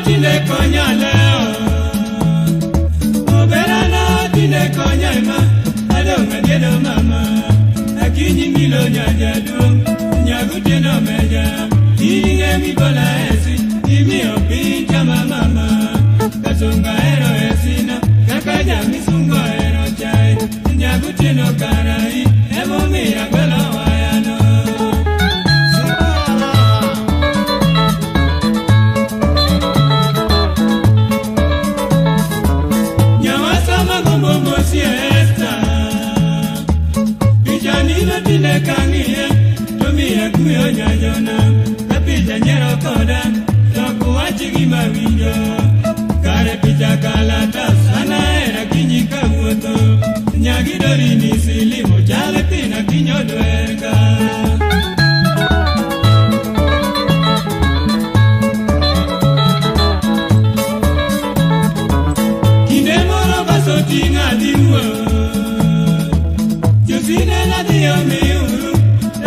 tine konya leo Oberana tine konya ima Adonga diedo mama Akinyi milo nyaja duong Nyagude no meja Ilinge mi bola esi Imi opincha mama Kasunga ero esina Kakaja misungo ero chai Nyagude no karai Emo mira kwela wayano Tine kangiye, tumia kuyo nyajona Kapita nyero koda, toku wachigi mawinjo Kare picha kalata, sana era kinyika uoto Nyagidori nisilimo, chale pina kinyo dwerga Kinde moro baso tinga diwo Josine na diyo miuru,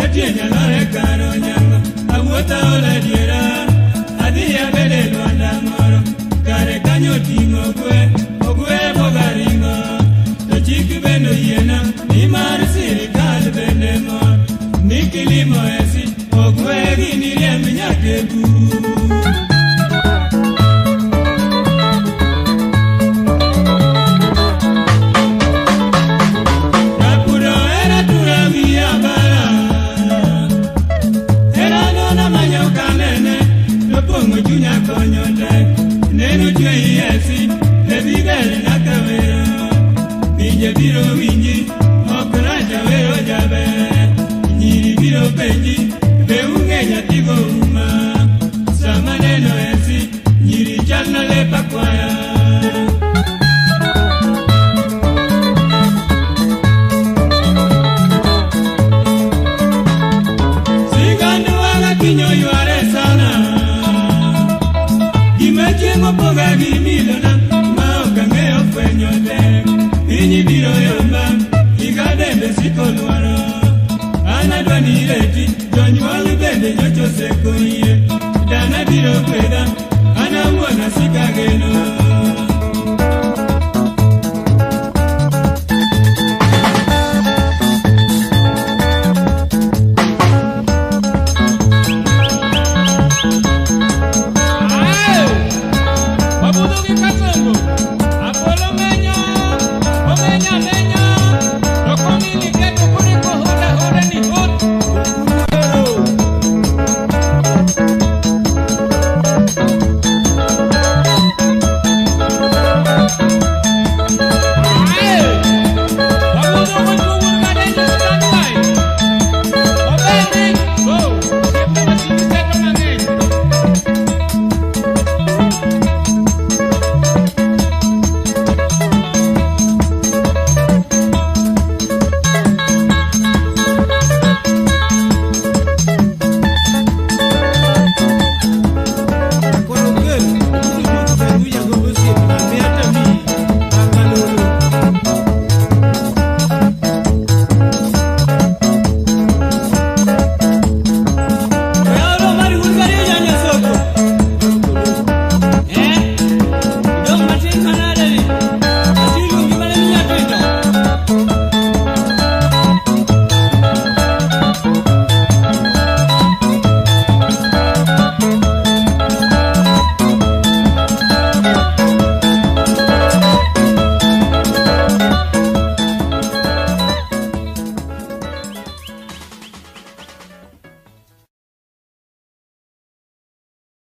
etienya lore karo nyango Amuota ola diera, adiya bede luanda moro Kare kanyo tingo ogwe bogaringo Tochiki bendo yena, nimar sirikal bende mor Nikilimo esi, ogwe gini riembi nyakebu Nenu jwe yesi, lebigele nakawero Binje biro winji, okuraja wero jabe Nyiri biro penji, beunge nyatigo uma Sama neno esi, nyiri chalna lepa kwaya Sigandu wanga kinyo yuare sana Chengo poga gimilona, maoka ngeo kwenyo de Inyi biro yomba, ikadembe siko luaro Anadwa ni reti, jonyuali bende nyocho seko iye Dana biro kweda, anamuona sikageno